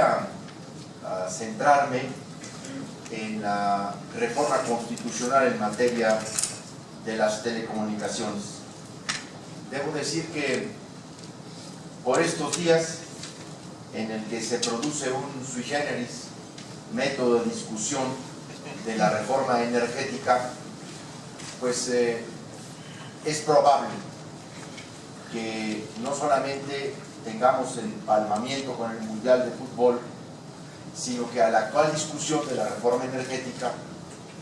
a centrarme en la reforma constitucional en materia de las telecomunicaciones. Debo decir que por estos días en el que se produce un sui generis método de discusión de la reforma energética, pues es probable que no solamente tengamos el empalmamiento con el Mundial de Fútbol, sino que a la actual discusión de la reforma energética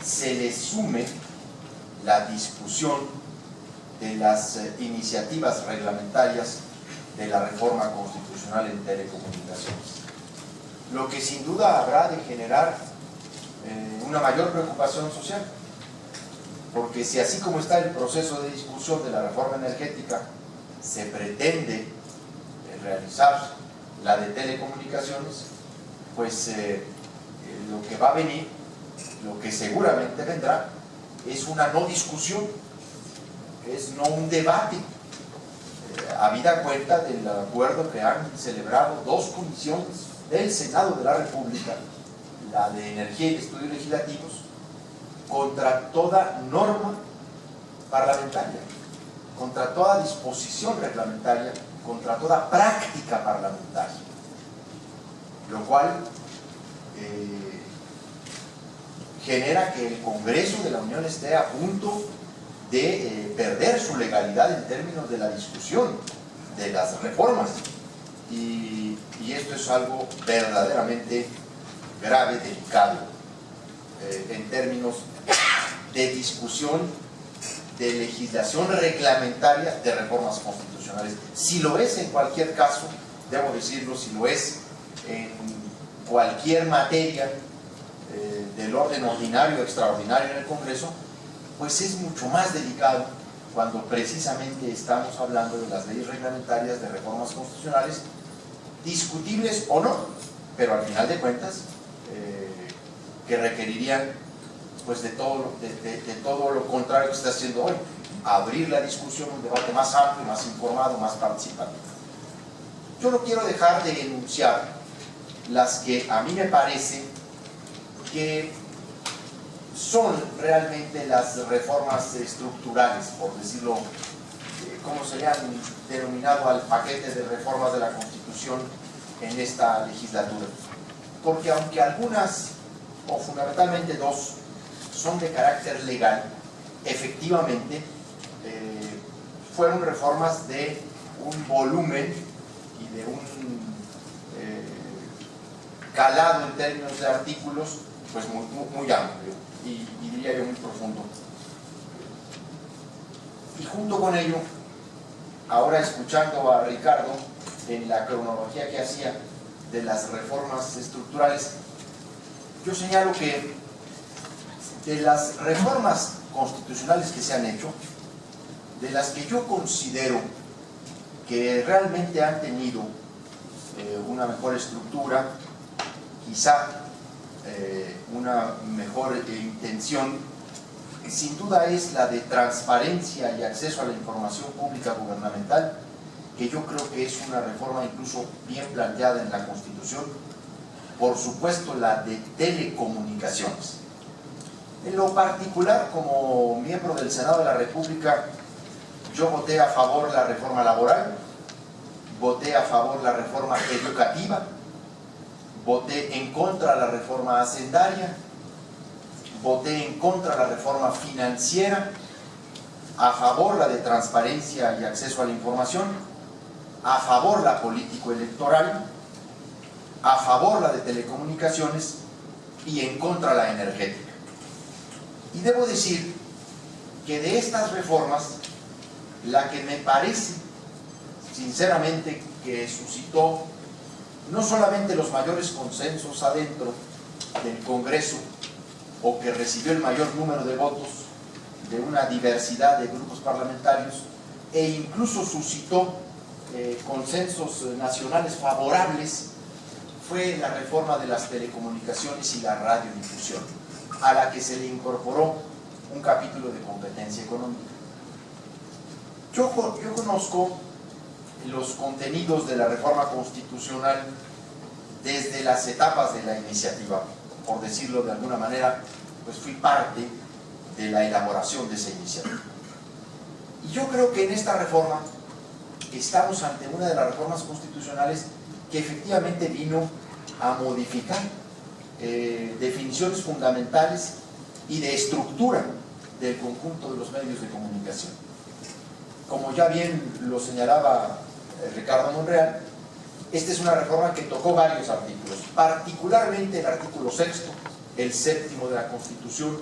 se le sume la discusión de las iniciativas reglamentarias de la reforma constitucional en telecomunicaciones. Lo que sin duda habrá de generar una mayor preocupación social, porque si así como está el proceso de discusión de la reforma energética se pretende realizar la de telecomunicaciones, pues lo que va a venir, lo que seguramente vendrá, es una no discusión, es no un debate, habida cuenta del acuerdo que han celebrado dos comisiones del Senado de la República, la de Energía y Estudios Legislativos, contra toda norma parlamentaria, contra toda disposición reglamentaria, contra toda práctica parlamentaria, lo cual genera que el Congreso de la Unión esté a punto de perder su legalidad en términos de la discusión de las reformas, y esto es algo verdaderamente grave, delicado, en términos de discusión de legislación reglamentaria de reformas constitucionales. Si lo es en cualquier caso, debo decirlo, si lo es en cualquier materia del orden ordinario o extraordinario en el Congreso, pues es mucho más delicado cuando precisamente estamos hablando de las leyes reglamentarias de reformas constitucionales, discutibles o no, pero al final de cuentas que requerirían pues de todo lo contrario que se está haciendo hoy, abrir la discusión, un debate más amplio, más informado, más participativo. Yo no quiero dejar de enunciar las que a mí me parece que son realmente las reformas estructurales, por decirlo, como se le han denominado al paquete de reformas de la Constitución en esta legislatura. Porque aunque algunas, o fundamentalmente dos, son de carácter legal, efectivamente fueron reformas de un volumen y de un calado en términos de artículos pues muy amplio y diría yo muy profundo. Y junto con ello, ahora escuchando a Ricardo en la cronología que hacía de las reformas estructurales, yo señalo que de las reformas constitucionales que se han hecho, de las que yo considero que realmente han tenido una mejor estructura, quizá una mejor intención, sin duda es la de transparencia y acceso a la información pública gubernamental, que yo creo que es una reforma incluso bien planteada en la Constitución. Por supuesto, la de telecomunicaciones. En lo particular, como miembro del Senado de la República, yo voté a favor la reforma laboral, voté a favor la reforma educativa, voté en contra la reforma hacendaria, voté en contra la reforma financiera, a favor la de transparencia y acceso a la información, a favor la político-electoral, a favor la de telecomunicaciones y en contra la energética. Y debo decir que de estas reformas, la que me parece sinceramente que suscitó no solamente los mayores consensos adentro del Congreso, o que recibió el mayor número de votos de una diversidad de grupos parlamentarios, e incluso suscitó consensos nacionales favorables, fue la reforma de las telecomunicaciones y la radiodifusión, a la que se le incorporó un capítulo de competencia económica. Yo conozco los contenidos de la reforma constitucional desde las etapas de la iniciativa, por decirlo de alguna manera, pues fui parte de la elaboración de esa iniciativa. Y yo creo que en esta reforma estamos ante una de las reformas constitucionales que efectivamente vino a modificar definiciones fundamentales y de estructura del conjunto de los medios de comunicación. Como ya bien lo señalaba Ricardo Monreal, esta es una reforma que tocó varios artículos, particularmente el artículo 6º, el 7º de la Constitución,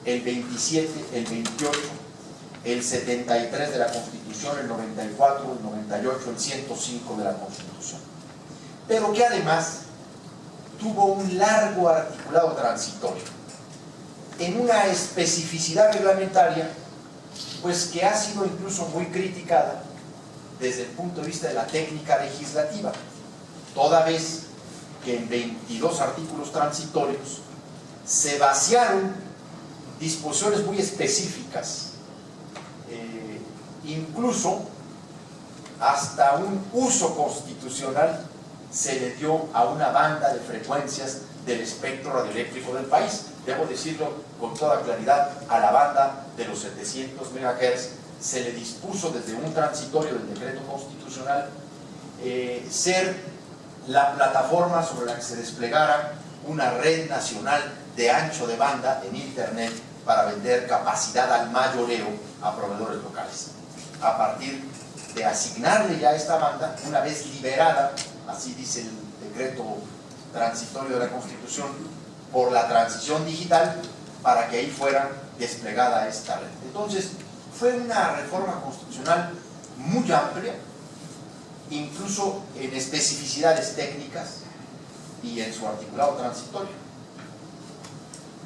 el 27, el 28, el 73 de la Constitución, el 94, el 98, el 105 de la Constitución. Pero que además tuvo un largo articulado transitorio, en una especificidad reglamentaria, pues que ha sido incluso muy criticada desde el punto de vista de la técnica legislativa, toda vez que en 22 artículos transitorios se vaciaron disposiciones muy específicas, incluso hasta un uso constitucional se le dio a una banda de frecuencias del espectro radioeléctrico del país. Debo decirlo con toda claridad, a la banda de los 700 MHz se le dispuso desde un transitorio del decreto constitucional ser la plataforma sobre la que se desplegara una red nacional de ancho de banda en Internet para vender capacidad al mayoreo a proveedores locales. A partir de asignarle ya esta banda, una vez liberada, así dice el decreto transitorio de la Constitución, por la transición digital, para que ahí fuera desplegada esta red. Entonces, fue una reforma constitucional muy amplia, incluso en especificidades técnicas y en su articulado transitorio.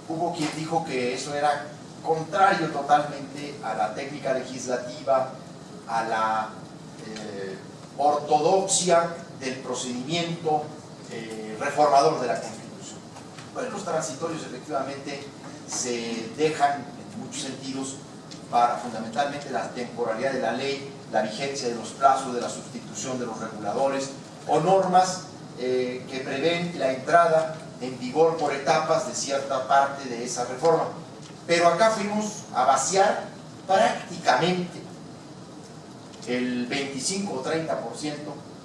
Hubo quien dijo que eso era contrario totalmente a la técnica legislativa, a la ortodoxia del procedimiento reformador de la Constitución. Pues los transitorios efectivamente se dejan en muchos sentidos para fundamentalmente la temporalidad de la ley, la vigencia de los plazos de la sustitución de los reguladores o normas que prevén la entrada en vigor por etapas de cierta parte de esa reforma. Pero acá fuimos a vaciar prácticamente el 25 o 30%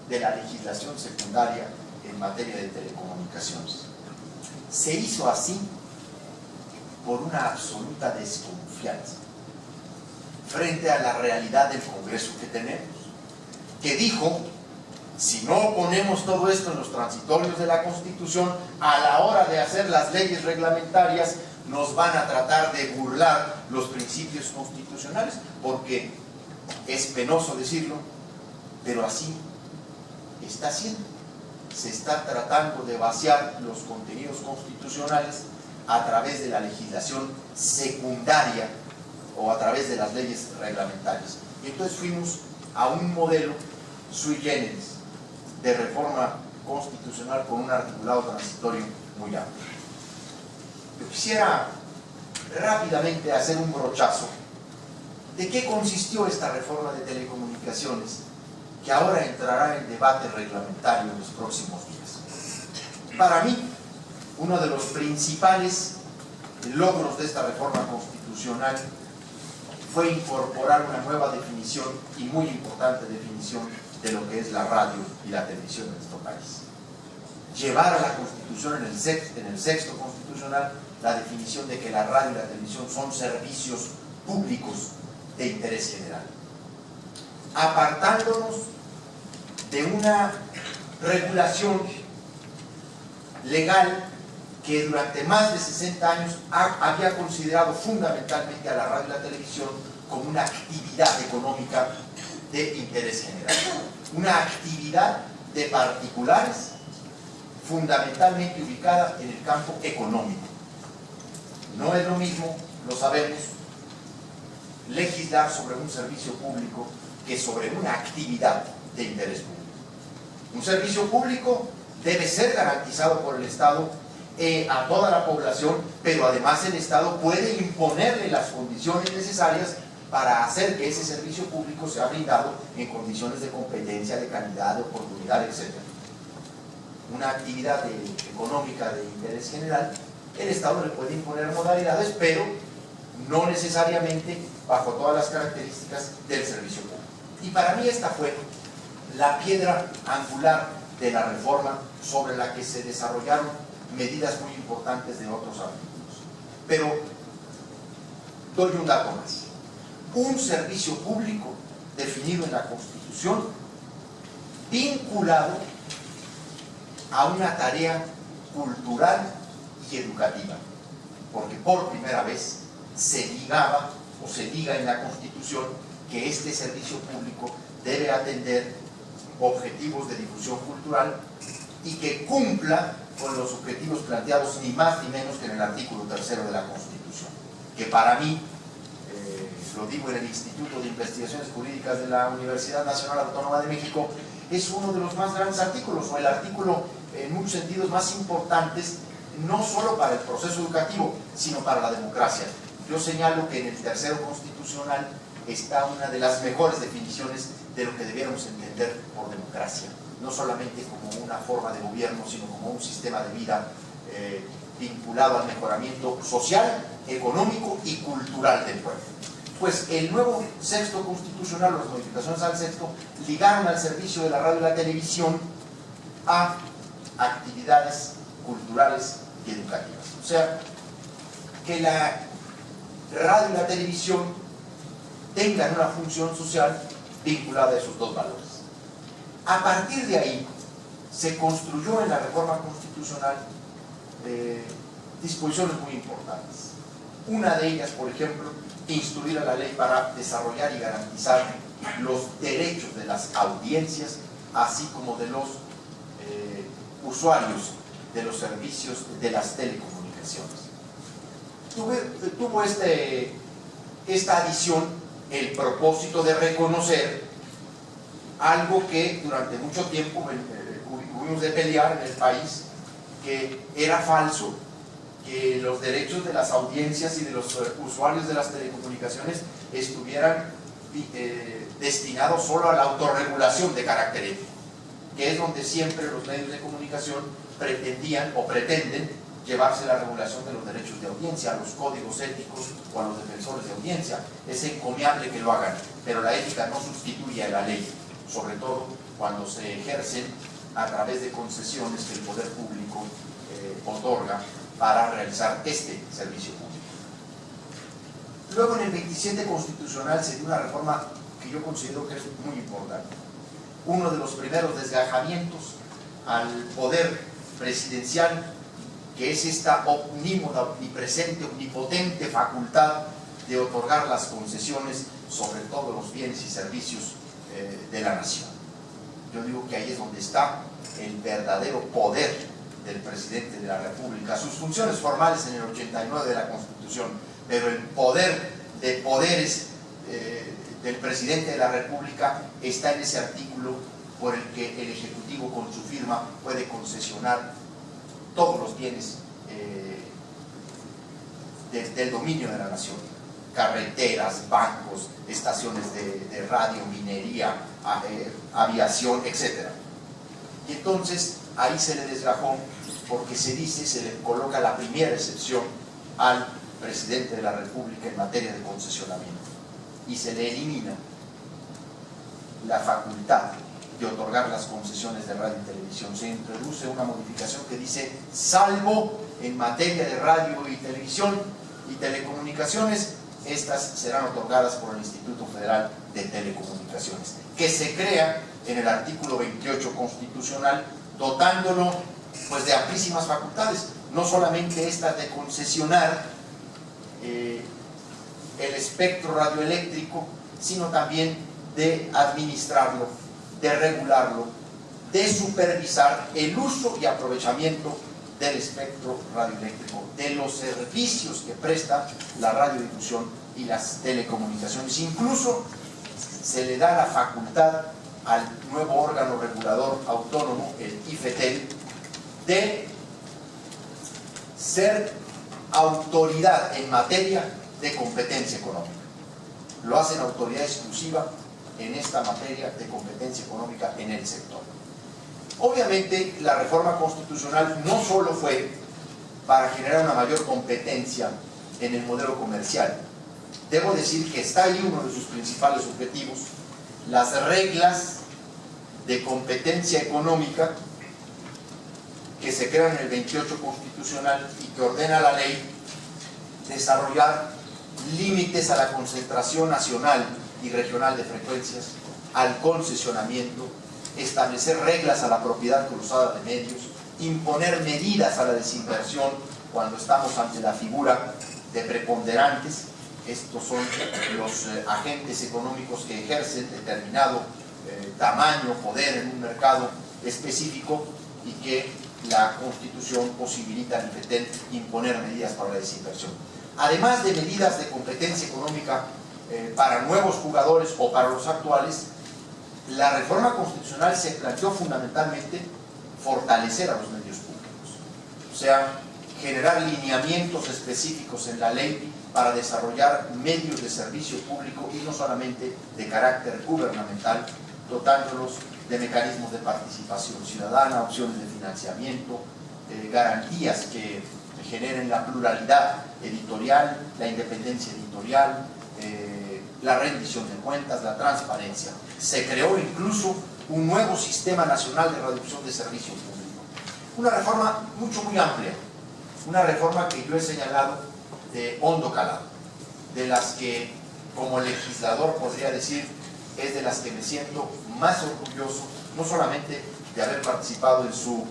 de la legislación secundaria en materia de telecomunicaciones. Se hizo así por una absoluta desconfianza frente a la realidad del Congreso que tenemos, que dijo: si no ponemos todo esto en los transitorios de la Constitución, a la hora de hacer las leyes reglamentarias nos van a tratar de burlar los principios constitucionales, porque es penoso decirlo, pero así está haciendo. Se está tratando de vaciar los contenidos constitucionales a través de la legislación secundaria o a través de las leyes reglamentarias. Y entonces fuimos a un modelo sui generis de reforma constitucional con un articulado transitorio muy amplio. Yo quisiera rápidamente hacer un brochazo de qué consistió esta reforma de telecomunicaciones que ahora entrará en debate reglamentario en los próximos días. Para mí, uno de los principales logros de esta reforma constitucional fue incorporar una nueva definición y muy importante definición de lo que es la radio y la televisión en nuestro país. Llevar a la Constitución en el sexto constitucional la definición de que la radio y la televisión son servicios públicos de interés general, apartándonos de una regulación legal que durante más de 60 años había considerado fundamentalmente a la radio y la televisión como una actividad económica de interés general, una actividad de particulares fundamentalmente ubicada en el campo económico. No es lo mismo, lo sabemos, legislar sobre un servicio público que sobre una actividad de interés público. Un servicio público debe ser garantizado por el Estado a toda la población, pero además el Estado puede imponerle las condiciones necesarias para hacer que ese servicio público sea brindado en condiciones de competencia, de calidad, de oportunidad, etc. una actividad económica de interés general, el Estado le puede imponer modalidades, pero no necesariamente bajo todas las características del servicio público. Y para mí esta fue la piedra angular de la reforma sobre la que se desarrollaron medidas muy importantes de otros artículos. Pero doy un dato más. Un servicio público definido en la Constitución, vinculado a una tarea cultural y educativa, porque por primera vez se ligaba o se liga en la Constitución que este servicio público debe atender objetivos de difusión cultural y que cumpla con los objetivos planteados ni más ni menos que en el artículo 3 de la Constitución, que para mí, lo digo en el Instituto de Investigaciones Jurídicas de la Universidad Nacional Autónoma de México, es uno de los más grandes artículos, o el artículo en muchos sentidos más importantes, no solo para el proceso educativo, sino para la democracia. Yo señalo que en el tercero constitucional está una de las mejores definiciones de lo que debiéramos entender por democracia, no solamente como una forma de gobierno, sino como un sistema de vida vinculado al mejoramiento social, económico y cultural del pueblo. Pues el nuevo sexto constitucional, las modificaciones al sexto, ligaron al servicio de la radio y la televisión a actividades culturales y educativas. O sea, que la radio y la televisión tengan una función social vinculada a esos dos valores. A partir de ahí, se construyó en la reforma constitucional disposiciones muy importantes. Una de ellas, por ejemplo, instruir a la ley para desarrollar y garantizar los derechos de las audiencias, así como de los usuarios de los servicios de las telecomunicaciones. Tuvo esta adición el propósito de reconocer algo que durante mucho tiempo tuvimos de pelear en el país, que era falso, que los derechos de las audiencias y de los usuarios de las telecomunicaciones estuvieran destinados solo a la autorregulación de carácter ético, que es donde siempre los medios de comunicación pretendían o pretenden llevarse la regulación de los derechos de audiencia, a los códigos éticos o a los defensores de audiencia. Es encomiable que lo hagan, pero la ética no sustituye a la ley, sobre todo cuando se ejercen a través de concesiones que el poder público otorga para realizar este servicio público. Luego, en el 27 constitucional se dio una reforma que yo considero que es muy importante. Uno de los primeros desgajamientos al poder presidencial, que es esta omnímoda, omnipresente, omnipotente facultad de otorgar las concesiones sobre todos los bienes y servicios de la nación. Yo digo que ahí es donde está el verdadero poder del presidente de la República, sus funciones formales en el 89 de la Constitución, pero el poder de poderes del presidente de la República está en ese artículo por el que el Ejecutivo con su firma puede concesionar todos los bienes del dominio de la nación: carreteras, bancos, estaciones de radio, minería, aviación, etc. Y entonces ahí se le desgajó, porque se le coloca la primera excepción al presidente de la República en materia de concesionamiento, y se le elimina la facultad de otorgar las concesiones de radio y televisión. Se introduce una modificación que dice: salvo en materia de radio y televisión y telecomunicaciones, estas serán otorgadas por el Instituto Federal de Telecomunicaciones, que se crea en el artículo 28 constitucional, dotándolo pues de amplísimas facultades, no solamente estas de concesionar el espectro radioeléctrico, sino también de administrarlo, de regularlo, de supervisar el uso y aprovechamiento del espectro radioeléctrico, de los servicios que presta la radiodifusión y las telecomunicaciones. Incluso se le da la facultad al nuevo órgano regulador autónomo, el IFETEL, de ser autoridad en materia de competencia económica. Lo hacen autoridad exclusiva en esta materia de competencia económica en el sector. Obviamente la reforma constitucional no solo fue para generar una mayor competencia en el modelo comercial. Debo decir que está ahí uno de sus principales objetivos: las reglas de competencia económica que se crean en el 28 constitucional y que ordena la ley, desarrollar límites a la concentración nacional y regional de frecuencias, al concesionamiento, establecer reglas a la propiedad cruzada de medios, imponer medidas a la desinversión cuando estamos ante la figura de preponderantes. Estos son los agentes económicos que ejercen determinado tamaño, poder en un mercado específico y que la Constitución posibilita al IFETEL imponer medidas para la desinversión. Además de medidas de competencia económica para nuevos jugadores o para los actuales, la reforma constitucional se planteó fundamentalmente fortalecer a los medios públicos, o sea, generar lineamientos específicos en la ley para desarrollar medios de servicio público y no solamente de carácter gubernamental, dotándolos de mecanismos de participación ciudadana, opciones de financiamiento, garantías que generen la pluralidad editorial, la independencia editorial, la rendición de cuentas, la transparencia. Se creó incluso un nuevo sistema nacional de reducción de servicio público. Una reforma muy amplia, una reforma que yo he señalado de hondo calado, de las que como legislador podría decir es de las que me siento más orgulloso, no solamente de haber participado en su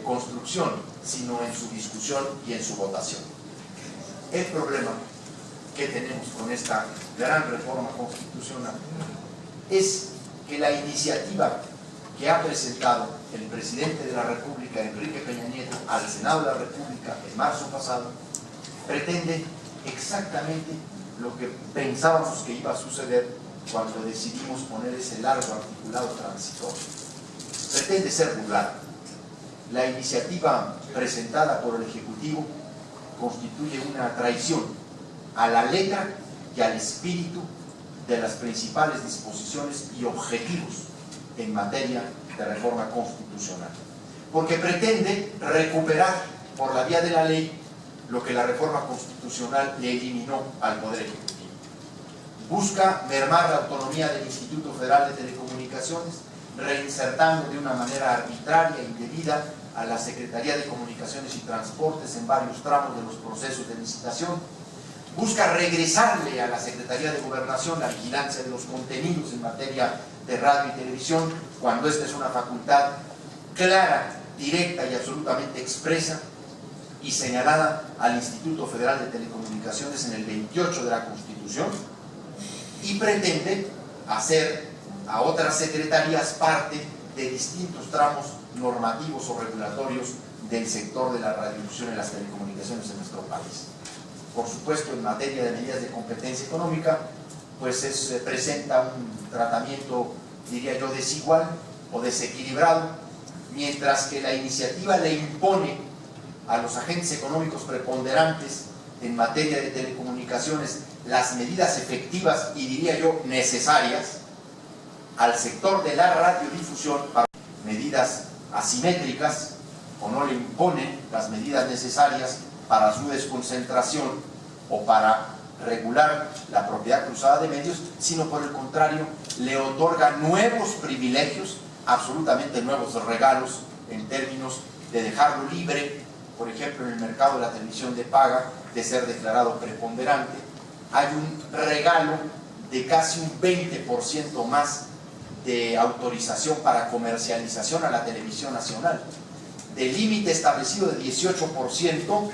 construcción, sino en su discusión y en su votación. El problema que tenemos con esta gran reforma constitucional es que la iniciativa que ha presentado el presidente de la República, Enrique Peña Nieto, al Senado de la República en marzo pasado, pretende exactamente lo que pensábamos que iba a suceder cuando decidimos poner ese largo articulado transitorio. Pretende ser burlada. La iniciativa presentada por el Ejecutivo constituye una traición a la letra y al espíritu de las principales disposiciones y objetivos en materia de reforma constitucional, porque pretende recuperar por la vía de la ley lo que la reforma constitucional le eliminó al Poder Ejecutivo. Busca mermar la autonomía del Instituto Federal de Telecomunicaciones, reinsertando de una manera arbitraria e indebida a la Secretaría de Comunicaciones y Transportes en varios tramos de los procesos de licitación. Busca regresarle a la Secretaría de Gobernación la vigilancia de los contenidos en materia de radio y televisión, cuando esta es una facultad clara, directa y absolutamente expresa y señalada al Instituto Federal de Telecomunicaciones en el 28 de la Constitución, y pretende hacer a otras secretarías parte de distintos tramos normativos o regulatorios del sector de la radiodifusión y las telecomunicaciones en nuestro país. Por supuesto, en materia de medidas de competencia económica, pues presenta un tratamiento, diría yo, desigual o desequilibrado, mientras que la iniciativa le impone a los agentes económicos preponderantes en materia de telecomunicaciones las medidas efectivas y, diría yo, necesarias al sector de la radiodifusión para medidas asimétricas, o no le imponen las medidas necesarias para su desconcentración o para regular la propiedad cruzada de medios, sino por el contrario le otorga nuevos privilegios, absolutamente nuevos regalos en términos de dejarlo libre, por ejemplo en el mercado de la televisión de paga, de ser declarado preponderante. Hay un regalo de casi un 20% más de autorización para comercialización a la televisión nacional. Del límite establecido de 18%,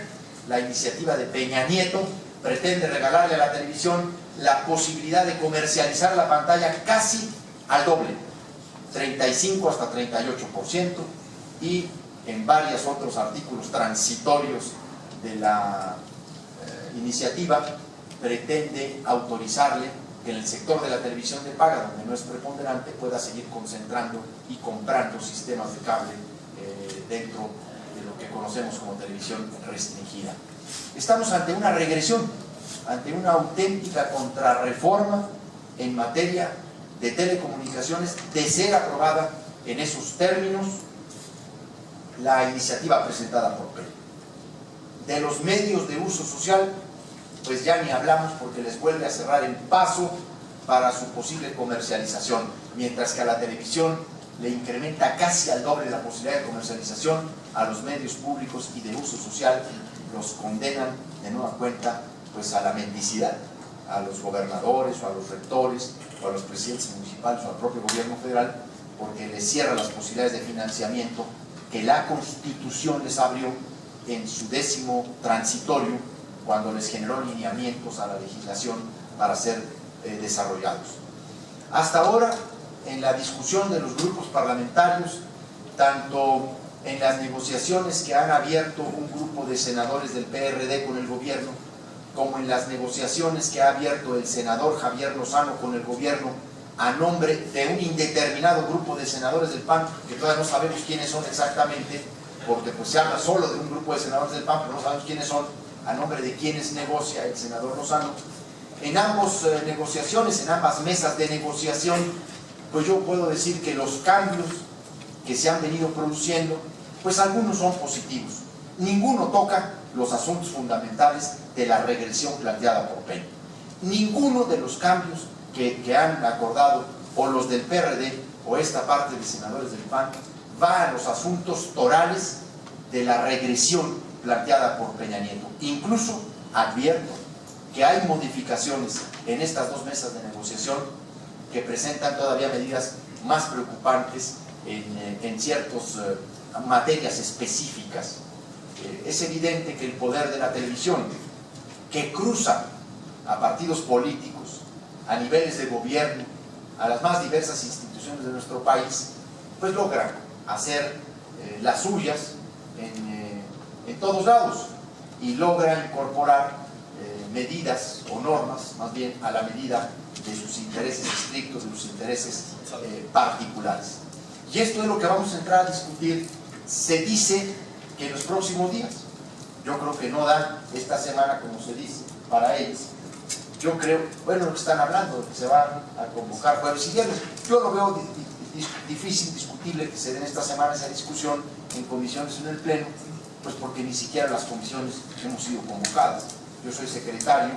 la iniciativa de Peña Nieto pretende regalarle a la televisión la posibilidad de comercializar la pantalla casi al doble, 35 hasta 38%, y en varios otros artículos transitorios de la iniciativa pretende autorizarle que en el sector de la televisión de paga, donde no es preponderante, pueda seguir concentrando y comprando sistemas de cable dentro de lo que conocemos como televisión restringida. Estamos ante una regresión, ante una auténtica contrarreforma en materia de telecomunicaciones, de ser aprobada en esos términos la iniciativa presentada por PRI. De los medios de uso social, pues ya ni hablamos, porque les vuelve a cerrar el paso para su posible comercialización, mientras que a la televisión le incrementa casi al doble la posibilidad de comercialización. A los medios públicos y de uso social los condenan de nueva cuenta pues a la mendicidad, a los gobernadores o a los rectores o a los presidentes municipales o al propio gobierno federal, porque les cierra las posibilidades de financiamiento que la Constitución les abrió en su 10º transitorio, cuando les generó lineamientos a la legislación para ser desarrollados. Hasta ahora, en la discusión de los grupos parlamentarios, tanto en las negociaciones que han abierto un grupo de senadores del PRD con el gobierno, como en las negociaciones que ha abierto el senador Javier Lozano con el gobierno a nombre de un indeterminado grupo de senadores del PAN, que todavía no sabemos quiénes son exactamente, porque pues se habla solo de un grupo de senadores del PAN, pero no sabemos quiénes son, a nombre de quienes negocia el senador Lozano. En ambas negociaciones, en ambas mesas de negociación, pues yo puedo decir que los cambios que se han venido produciendo, pues algunos son positivos. Ninguno toca los asuntos fundamentales de la regresión planteada por Peña. Ninguno de los cambios que han acordado o los del PRD o esta parte de senadores del PAN va a los asuntos torales de la regresión planteada por Peña Nieto. Incluso advierto que hay modificaciones en estas dos mesas de negociación que presentan todavía medidas más preocupantes en ciertas materias específicas. Es evidente que el poder de la televisión, que cruza a partidos políticos, a niveles de gobierno, a las más diversas instituciones de nuestro país, pues logra hacer las suyas en todos lados y logra incorporar medidas o normas, más bien a la medida de sus intereses estrictos, de sus intereses particulares. Y esto es lo que vamos a entrar a discutir. Se dice que en los próximos días, yo creo que no da esta semana, como se dice, para ellos. Yo creo, bueno, lo que están hablando, que se van a convocar jueves y viernes, yo lo veo difícil, discutible que se den esta semana esa discusión en comisiones o en el pleno, pues porque ni siquiera las comisiones hemos sido convocadas. Yo soy secretario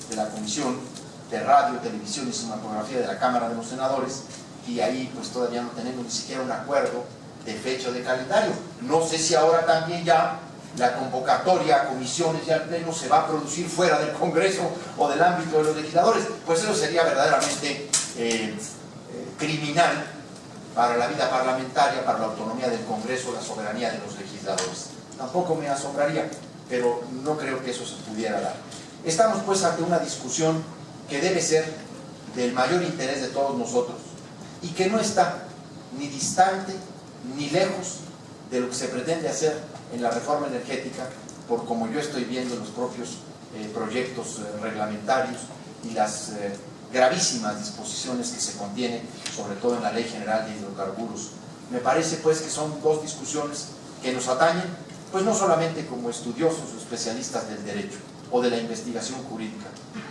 de la Comisión de Radio, Televisión y Cinematografía de la Cámara de los Senadores, y ahí pues todavía no tenemos ni siquiera un acuerdo de fecha o de calendario. No sé si ahora también ya la convocatoria a comisiones y al pleno se va a producir fuera del Congreso o del ámbito de los legisladores. Pues eso sería verdaderamente criminal para la vida parlamentaria, para la autonomía del Congreso, la soberanía de los legisladores. Tampoco me asombraría, pero no creo que eso se pudiera dar. Estamos pues ante una discusión que debe ser del mayor interés de todos nosotros y que no está ni distante ni lejos de lo que se pretende hacer en la reforma energética, por como yo estoy viendo los propios proyectos reglamentarios y las gravísimas disposiciones que se contienen, sobre todo en la Ley General de Hidrocarburos. Me parece pues que son dos discusiones que nos atañen, pues no solamente como estudiosos o especialistas del derecho o de la investigación jurídica.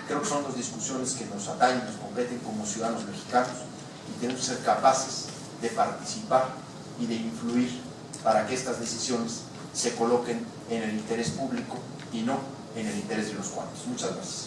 Creo que son dos discusiones que nos atañen, nos competen como ciudadanos mexicanos, y tenemos que ser capaces de participar y de influir para que estas decisiones se coloquen en el interés público y no en el interés de unos cuantos. Muchas gracias.